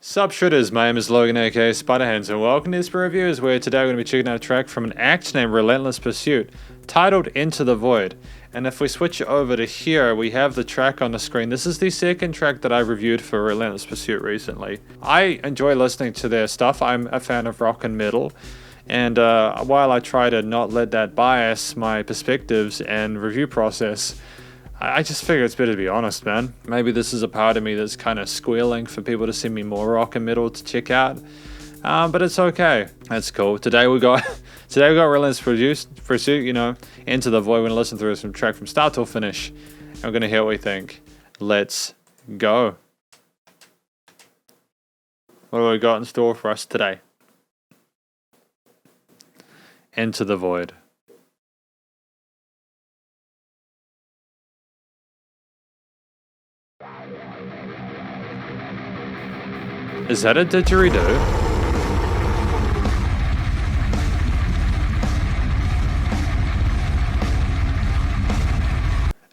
Sup Shredders, my name is Logan aka Spiderhands and welcome to SP Reviews, where today we're going to be checking out a track from an act named Relentless Pursuit titled Into the Void. And if we switch over to here, we have the track on the screen. This is the second track that I reviewed for Relentless Pursuit recently. I enjoy listening to their stuff. I'm a fan of rock and metal. And while I try to not let that bias my perspectives and review process, I just figure it's better to be honest, man. Maybe this is a part of me that's kind of squealing for people to send me more rock and metal to check out. But it's okay. That's cool. Today we got Relentless Pursuit, you know, Into the Void. We're gonna listen through some track from start till finish. And we're gonna hear what we think. Let's go. What do we got in store for us today? Into the Void. Is that a didgeridoo?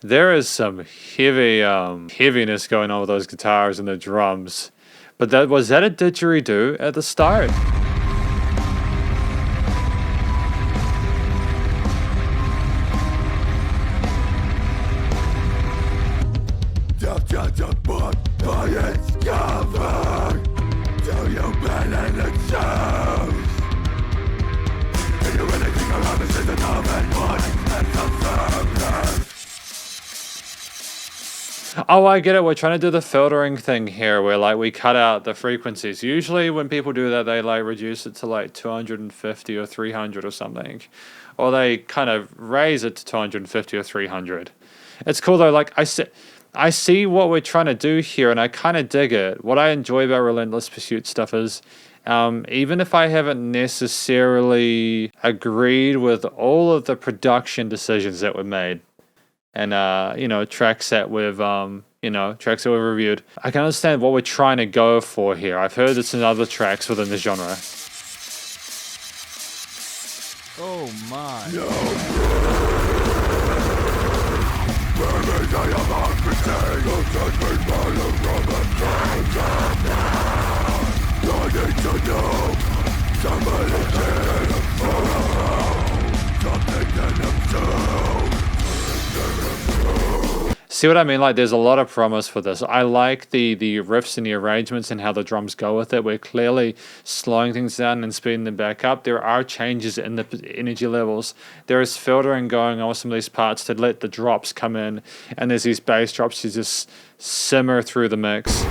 There is some heavy heaviness going on with those guitars and the drums. But was that a didgeridoo at the start? Oh, I get it. We're trying to do the filtering thing here where like we cut out the frequencies. Usually when people do that, they like reduce it to like 250 or 300 or something. Or they kind of raise it to 250 or 300. It's cool though. Like I see what we're trying to do here and I kind of dig it. What I enjoy about Relentless Pursuit stuff is even if I haven't necessarily agreed with all of the production decisions that were made, and you know, tracks that we've reviewed, I can understand what we're trying to go for here. I've heard this in other tracks within the genre. Oh my. See what I mean? Like, there's a lot of promise for this. I like the riffs and the arrangements and how the drums go with it. We're clearly slowing things down and speeding them back up. There are changes in the energy levels. There is filtering going on with some of these parts to let the drops come in. And there's these bass drops to just simmer through the mix.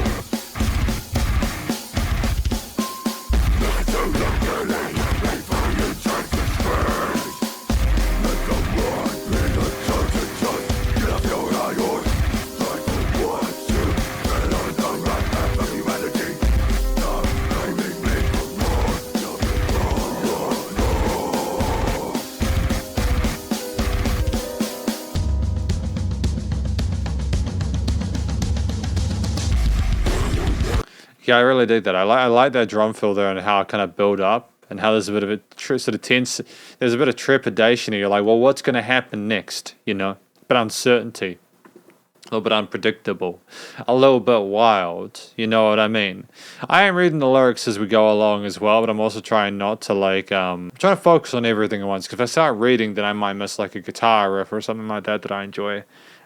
Yeah, I really dig that. I like that drum fill there and how it kind of build up and how there's a bit of a sort of tense. There's a bit of trepidation. You're like, well, what's going to happen next? You know, but uncertainty, a little bit unpredictable, a little bit wild. You know what I mean? I am reading the lyrics as we go along as well, but I'm also trying not to like trying to focus on everything at once. Because if I start reading, then I might miss like a guitar riff or something like that I enjoy.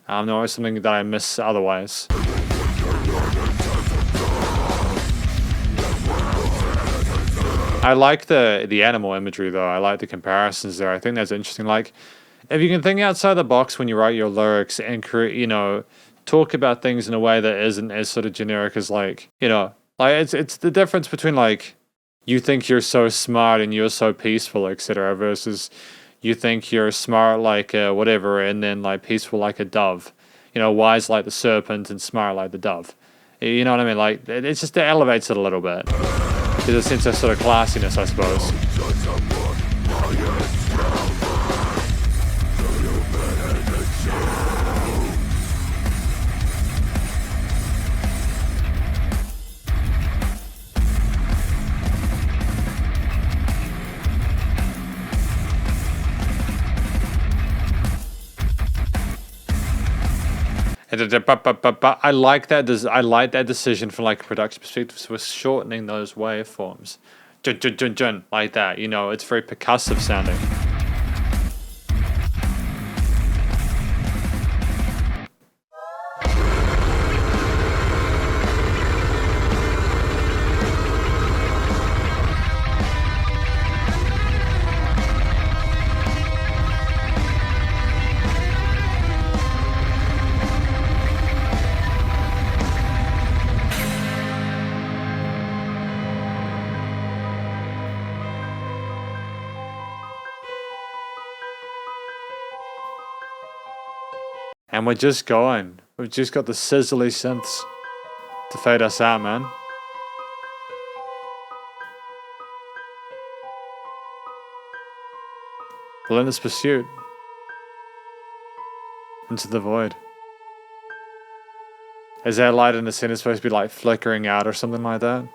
No, it's something that I miss otherwise. I like the animal imagery though. I like the comparisons there. I think that's interesting. Like, if you can think outside the box when you write your lyrics and create, you know, talk about things in a way that isn't as sort of generic as like, you know, like it's the difference between like you think you're so smart and you're so peaceful, etc., versus you think you're smart like whatever and then like peaceful like a dove. You know, wise like the serpent and smart like the dove. You know what I mean? Like it's just, it elevates it a little bit. There's a sense of sort of classiness, I suppose. I like that. I like that decision from like a production perspective. So we're shortening those waveforms, like that. You know, it's very percussive sounding. And we're just going. We've just got the sizzly synths to fade us out, man. Relentless Pursuit. Into the Void. Is that light in the center supposed to be like flickering out or something like that?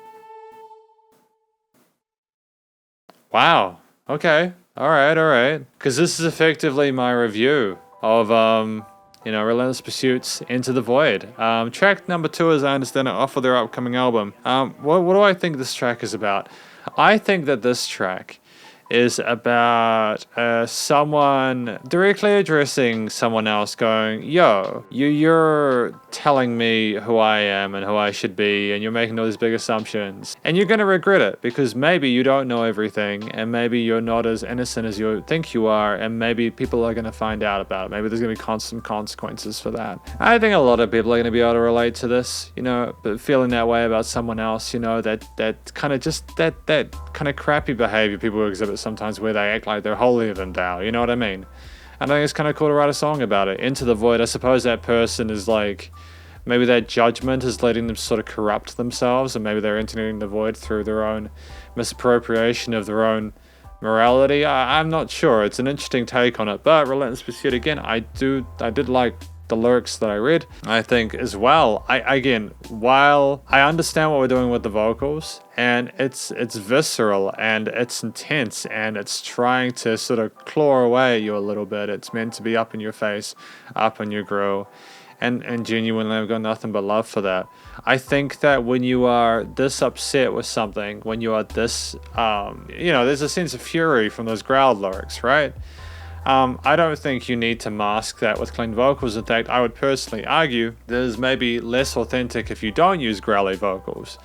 Wow. Okay. Alright. Because this is effectively my review of, you know, Relentless Pursuit's Into the Void. Track number 2, as I understand it, off of their upcoming album. What do I think this track is about? I think that this track is about someone directly addressing someone else, going, yo, you're telling me who I am and who I should be, and you're making all these big assumptions, and you're going to regret it, because maybe you don't know everything, and maybe you're not as innocent as you think you are, and maybe people are going to find out about it. Maybe there's going to be constant consequences for that. I think a lot of people are going to be able to relate to this, you know, but feeling that way about someone else, you know, that kind of just that kind of crappy behavior people exhibit sometimes, where they act like they're holier than thou, you know what I mean? I think it's kind of cool to write a song about it. Into the Void, I suppose that person is like, maybe that judgment is letting them sort of corrupt themselves, and maybe they're entering the void through their own misappropriation of their own morality. I'm not sure. It's an interesting take on it. But Relentless Pursuit, again, I did like the lyrics that I read. I think as well, while I understand what we're doing with the vocals, and it's visceral and it's intense and it's trying to sort of claw away at you a little bit. It's meant to be up in your face, up in your grill. And genuinely, I've got nothing but love for that. I think that when you are this upset with something, when you are this, you know, there's a sense of fury from those growled lyrics, right? I don't think you need to mask that with clean vocals. In fact, I would personally argue that is maybe less authentic if you don't use growly vocals.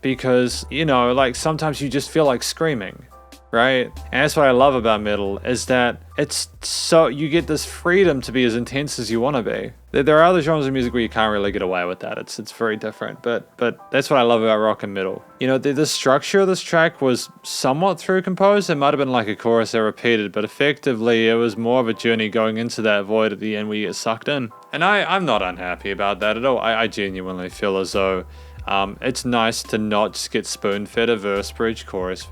Because, you know, like sometimes you just feel like screaming, right? And that's what I love about metal, is that it's so, you get this freedom to be as intense as you want to be. There are other genres of music where you can't really get away with that. It's very different, but that's what I love about rock and metal. You know, the structure of this track was somewhat through composed. It might have been like a chorus that repeated, but effectively it was more of a journey going into that void at the end where you get sucked in. And I'm not unhappy about that at all. I genuinely feel as though it's nice to not just get spoon-fed a verse, bridge, chorus.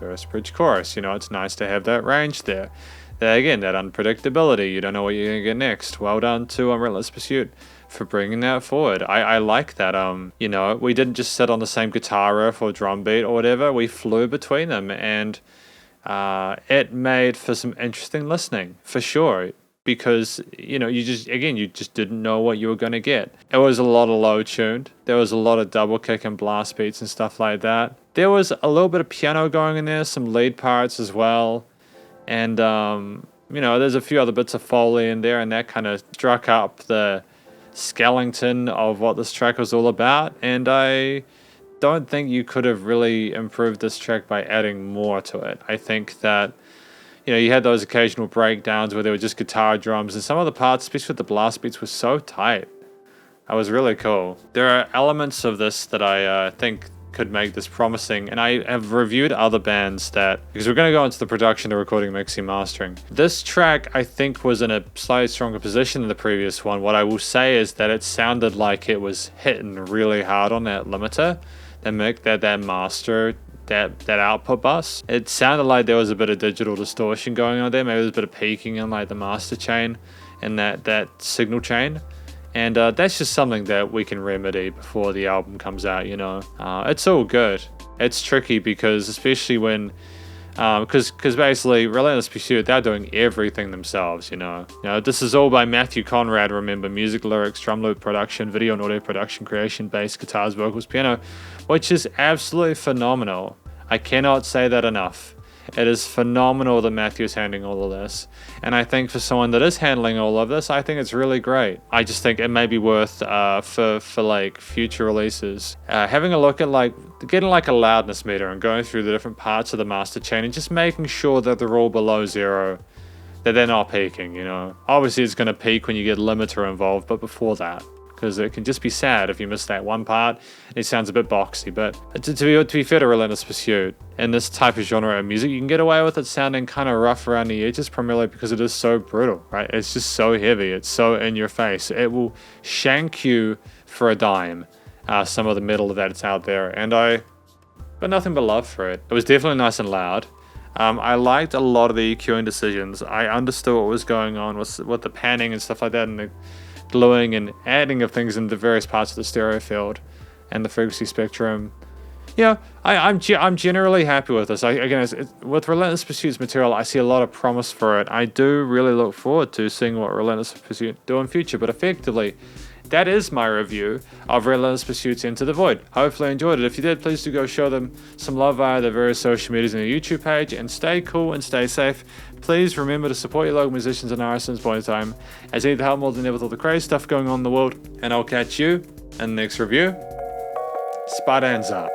You know, it's nice to have that range there. Again, that unpredictability. You don't know what you're going to get next. Well done to Relentless Pursuit for bringing that forward. I like that. You know, we didn't just sit on the same guitar riff or drum beat or whatever. We flew between them, and it made for some interesting listening, for sure. Because, you know, you just didn't know what you were going to get. It was a lot of low tuned. There was a lot of double kick and blast beats and stuff like that. There was a little bit of piano going in there, some lead parts as well. And, you know, there's a few other bits of Foley in there, and that kind of struck up the skeleton of what this track was all about. And I don't think you could have really improved this track by adding more to it. I think that, you know, you had those occasional breakdowns where there were just guitar drums, and some of the parts, especially with the blast beats, were so tight. That was really cool. There are elements of this that I think could make this promising, and I have reviewed other bands that, because we're going to go into the production, the recording, mixing, mastering. This track, I think, was in a slightly stronger position than the previous one. What I will say is that it sounded like it was hitting really hard on that limiter, that master, that output bus. It sounded like there was a bit of digital distortion going on there. Maybe there's a bit of peaking in like the master chain and that signal chain. And that's just something that we can remedy before the album comes out, you know. It's all good. It's tricky because, especially when Because basically, Relentless Pursuit, they're doing everything themselves, you know. This is all by Matthew Conrad, remember, music, lyrics, drum loop production, video and audio production, creation, bass, guitars, vocals, piano, which is absolutely phenomenal. I cannot say that enough. It is phenomenal that Matthew's handling all of this. And I think for someone that is handling all of this, I think it's really great. I just think it may be worth, for like future releases, having a look at like, getting like a loudness meter and going through the different parts of the master chain and just making sure that they're all below 0, that they're not peaking, you know. Obviously it's going to peak when you get limiter involved, but before that. Because it can just be sad if you miss that one part. It sounds a bit boxy, but to be fair to Relentless Pursuit, in this type of genre of music, you can get away with it sounding kind of rough around the edges, primarily because it is so brutal, right? It's just so heavy, it's so in your face. It will shank you for a dime, some of the metal that's out there, and I got nothing but love for it. It was definitely nice and loud. I liked a lot of the EQing decisions. I understood what was going on with the panning and stuff like that, and the gluing and adding of things into various parts of the stereo field and the frequency spectrum. Yeah, I'm generally happy with this. With Relentless Pursuit's material, I see a lot of promise for it. I do really look forward to seeing what Relentless Pursuit do in future, but effectively, that is my review of Relentless Pursuit's Into the Void. Hopefully you enjoyed it. If you did, please do go show them some love via their various social medias and their YouTube page, and stay cool and stay safe. Please remember to support your local musicians and artists in this point in time, as they need the help more than ever with all the crazy stuff going on in the world. And I'll catch you in the next review. Spiderhands Out.